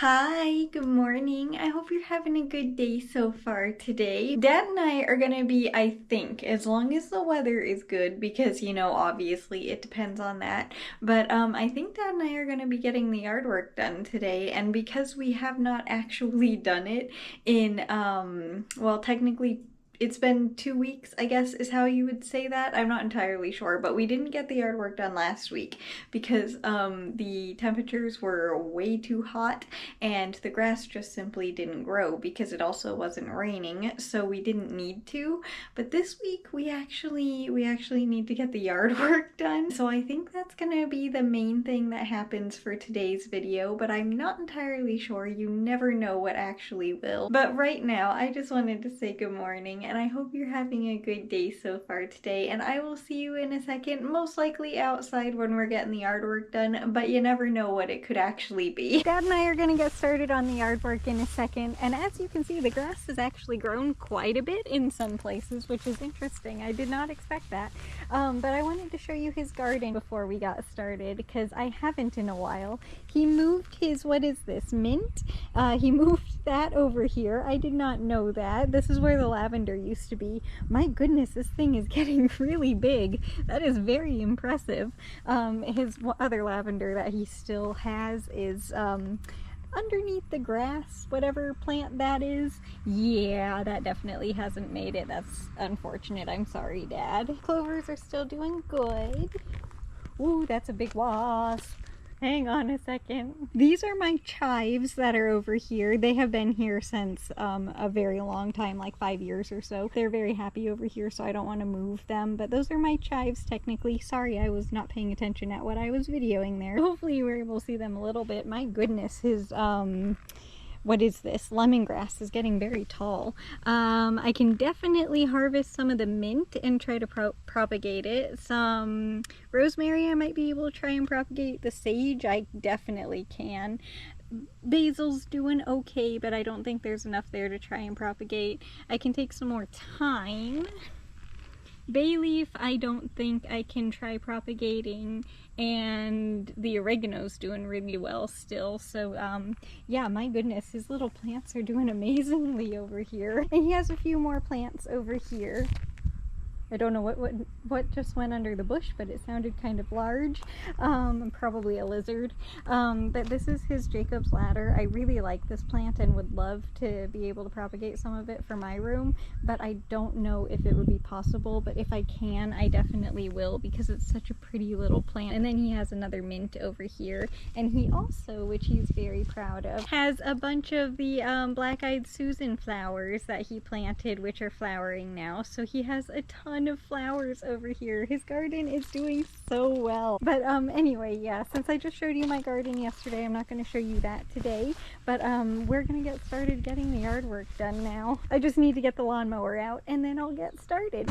Hi, good morning. I hope you're having a good day so far today. Dad and I are gonna be, I think, as long as the weather is good, because obviously it depends on that. But I think Dad and I are gonna be getting the yard work done today, and because we have not actually done it in well, technically it's been 2 weeks, I guess is how you would say that. I'm not entirely sure, but we didn't get the yard work done last week because the temperatures were way too hot and the grass just simply didn't grow because it also wasn't raining, so we didn't need to. But this week we actually need to get the yard work done. So I think that's gonna be the main thing that happens for today's video, but I'm not entirely sure. You never know what actually will. But right now, I just wanted to say good morning, and I hope you're having a good day so far today, and I will see you in a second, most likely outside when we're getting the yard work done, but you never know what it could actually be. Dad and I are gonna get started on the yard work in a second, and as you can see, the grass has actually grown quite a bit in some places, which is interesting. I did not expect that. But I wanted to show you his garden before we got started, because I haven't in a while. He moved his, what is this, mint? He moved that over here. I did not know that. This is where the lavender used to be. My goodness, this thing is getting really big. That is very impressive. His other lavender that he still has is underneath the grass, whatever plant that is. Yeah, that definitely hasn't made it. That's unfortunate. I'm sorry, Dad. Clovers are still doing good. Ooh, that's a big wasp. Hang on a second. These are my chives that are over here. They have been here since a very long time, like 5 years or so. They're very happy over here, so I don't want to move them. But those are my chives, technically. Sorry, I was not paying attention at what I was videoing there. Hopefully you were able to see them a little bit. My goodness, his what is this? Lemongrass is getting very tall. I can definitely harvest some of the mint and try to propagate it. Some rosemary I might be able to try and propagate. The sage I definitely can. Basil's doing okay, but I don't think there's enough there to try and propagate. I can take some more time. Bay leaf I don't think I can try propagating, and the oregano's doing really well still. So yeah, my goodness, his little plants are doing amazingly over here. And he has a few more plants over here. I don't know what just went under the bush, but it sounded kind of large. Probably a lizard. But this is his Jacob's ladder. I really like this plant and would love to be able to propagate some of it for my room, but I don't know if it would be possible. But if I can, I definitely will, because it's such a pretty little plant. And then he has another mint over here, and he also, which he's very proud of, has a bunch of the black-eyed Susan flowers that he planted, which are flowering now. So he has a ton of flowers over here. His garden is doing so well. But anyway, yeah, since I just showed you my garden yesterday, I'm not going to show you that today. But we're going to get started getting the yard work done now. I just need to get the lawnmower out, and then I'll get started.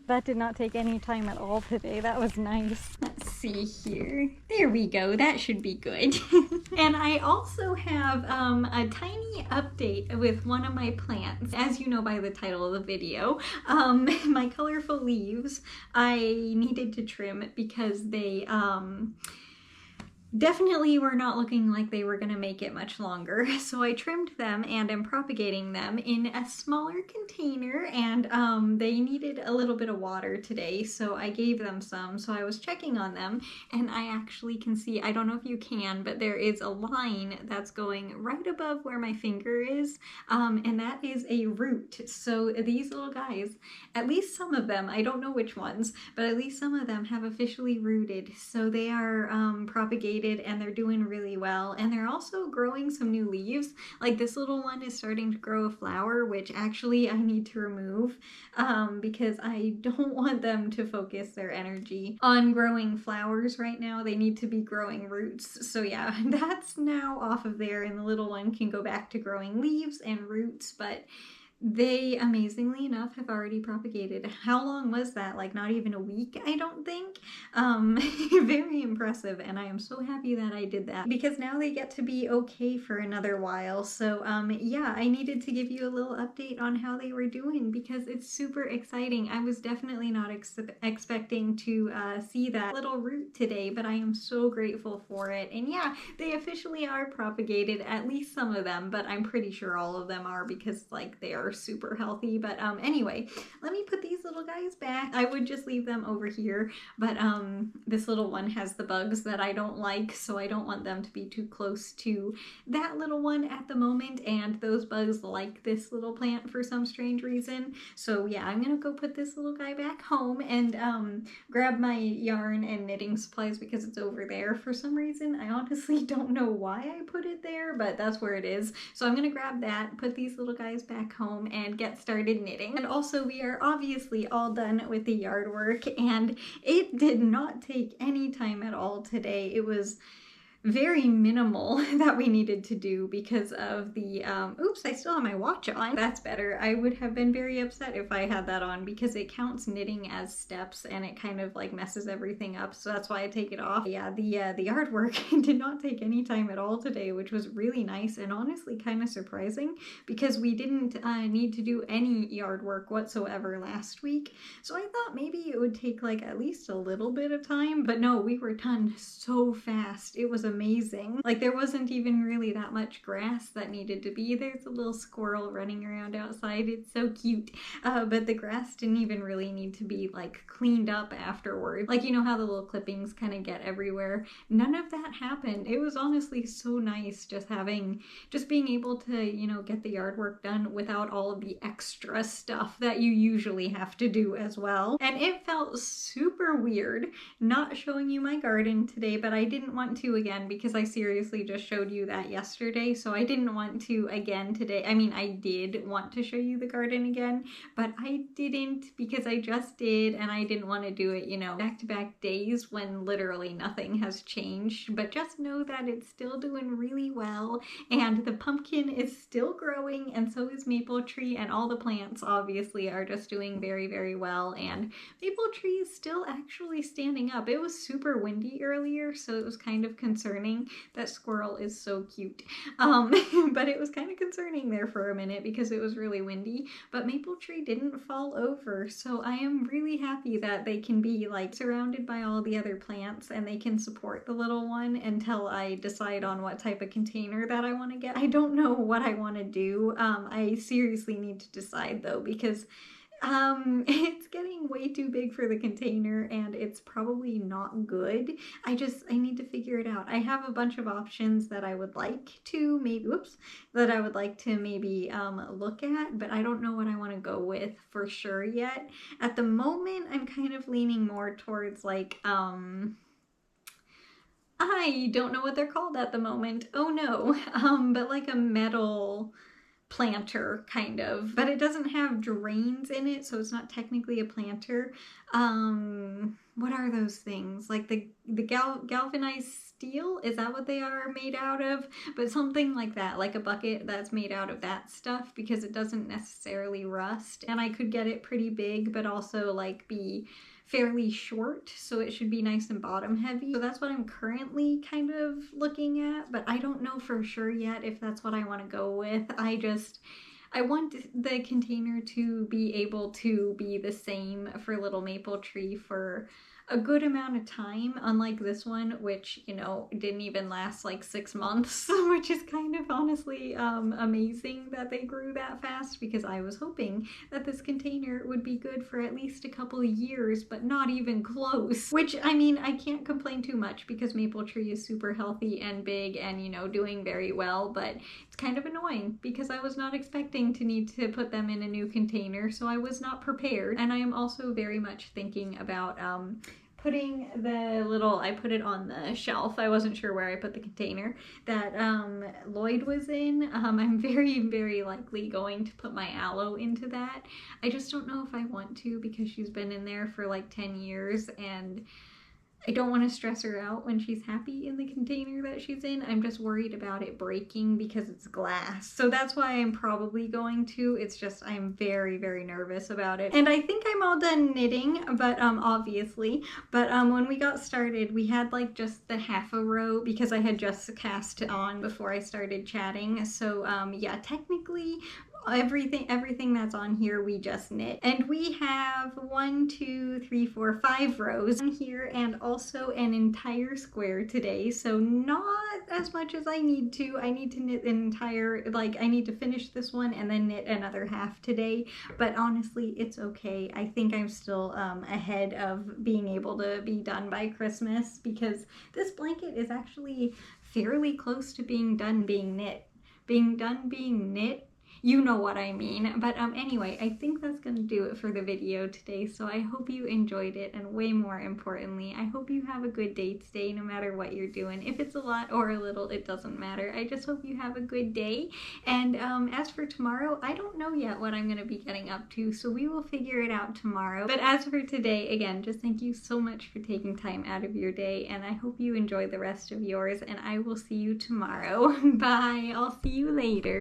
That did not take any time at all today. That was nice. Let's see here. There we go. That should be good. And I also have a tiny update with one of my plants. As you know by the title of the video, my colorful leaves, I needed to trim because they definitely were not looking like they were going to make it much longer. So I trimmed them and am propagating them in a smaller container, and they needed a little bit of water today, so I gave them some. So I was checking on them, and I actually can see, I don't know if you can, but there is a line that's going right above where my finger is, and that is a root. So these little guys, at least some of them, I don't know which ones, but at least some of them have officially rooted. So they are propagated, and they're doing really well, and they're also growing some new leaves. Like this little one is starting to grow a flower, which actually I need to remove because I don't want them to focus their energy on growing flowers right now. They need to be growing roots. So yeah, that's now off of there, and the little one can go back to growing leaves and roots. But They, amazingly enough, have already propagated. How long was that? Like not even a week, I don't think. Very impressive, and I am so happy that I did that because now they get to be okay for another while. So yeah, I needed to give you a little update on how they were doing because it's super exciting. I was definitely not expecting to see that little root today, but I am so grateful for it. And yeah, they officially are propagated, at least some of them, but I'm pretty sure all of them are because like they are super healthy. But anyway, let me put these little guys back. I would just leave them over here, but this little one has the bugs that I don't like, so I don't want them to be too close to that little one at the moment, and those bugs like this little plant for some strange reason. So yeah, I'm gonna go put this little guy back home and grab my yarn and knitting supplies because it's over there for some reason. I honestly don't know why I put it there, but that's where it is. So I'm gonna grab that, put these little guys back home, and get started knitting. And also we are obviously all done with the yard work, and it did not take any time at all today. It was very minimal that we needed to do because of the oops, I still have my watch on. That's better. I would have been very upset if I had that on because it counts knitting as steps and it kind of like messes everything up, so that's why I take it off. Yeah, the yard work did not take any time at all today, which was really nice and honestly kind of surprising because we didn't need to do any yard work whatsoever last week, so I thought maybe it would take like at least a little bit of time, but no, we were done so fast. It was amazing. Like there wasn't even really that much grass that needed to be. There's a little squirrel running around outside. It's so cute. But the grass didn't even really need to be like cleaned up afterward. Like you know how the little clippings kind of get everywhere. None of that happened. It was honestly so nice just being able to, you know, get the yard work done without all of the extra stuff that you usually have to do as well. And it felt super weird not showing you my garden today, but I didn't want to again because I seriously just showed you that yesterday, so I didn't want to again today. I mean, I did want to show you the garden again, but I didn't because I just did, and I didn't want to do it, you know, back-to-back days when literally nothing has changed. But just know that it's still doing really well, and the pumpkin is still growing, and so is maple tree, and all the plants obviously are just doing very, very well, and maple tree is still actually standing up. It was super windy earlier, so it was kind of concerning. That squirrel is so cute. But it was kind of concerning there for a minute because it was really windy, but maple tree didn't fall over, so I am really happy that they can be like surrounded by all the other plants and they can support the little one until I decide on what type of container that I want to get. I don't know what I want to do. I seriously need to decide though because it's getting way too big for the container and it's probably not good. I need to figure it out. I have a bunch of options that I would like to maybe, look at, but I don't know what I want to go with for sure yet. At the moment, I'm kind of leaning more towards like, I don't know what they're called at the moment. Oh no. But like a metal planter kind of, but it doesn't have drains in it, so it's not technically a planter. What are those things? Like the galvanized steel? Is that what they are made out of? But something like that, like a bucket that's made out of that stuff because it doesn't necessarily rust. And I could get it pretty big, but also like be fairly short, so it should be nice and bottom heavy. So that's what I'm currently kind of looking at, but I don't know for sure yet if that's what I want to go with. I want the container to be able to be the same for Little Maple Tree for a good amount of time, unlike this one, which, you know, didn't even last like 6 months, which is kind of honestly amazing that they grew that fast because I was hoping that this container would be good for at least a couple of years, but not even close. Which, I mean, I can't complain too much because Maple Tree is super healthy and big and, you know, doing very well, but it's kind of annoying because I was not expecting to need to put them in a new container, so I was not prepared. And I am also very much thinking about putting I put it on the shelf. I wasn't sure where I put the container that Lloyd was in. I'm very, very likely going to put my aloe into that. I just don't know if I want to because she's been in there for like 10 years and I don't want to stress her out when she's happy in the container that she's in. I'm just worried about it breaking because it's glass. So that's why I'm probably going to. It's just I'm very, very nervous about it. And I think I'm all done knitting, but obviously. But when we got started, we had like just the half a row because I had just cast it on before I started chatting. So yeah, technically everything that's on here we just knit, and we have 1, 2, 3, 4, 5 rows on here and also an entire square today, so not as much as I need to. I need to knit an entire, like I need to finish this one and then knit another half today, but honestly it's okay. I think I'm still ahead of being able to be done by Christmas because this blanket is actually fairly close to being done being knit. You know what I mean. But anyway, I think that's gonna do it for the video today. So I hope you enjoyed it, and way more importantly, I hope you have a good day today no matter what you're doing. If it's a lot or a little, it doesn't matter. I just hope you have a good day. And as for tomorrow, I don't know yet what I'm gonna be getting up to, so we will figure it out tomorrow. But as for today, again, just thank you so much for taking time out of your day, and I hope you enjoy the rest of yours, and I will see you tomorrow. Bye. I'll see you later.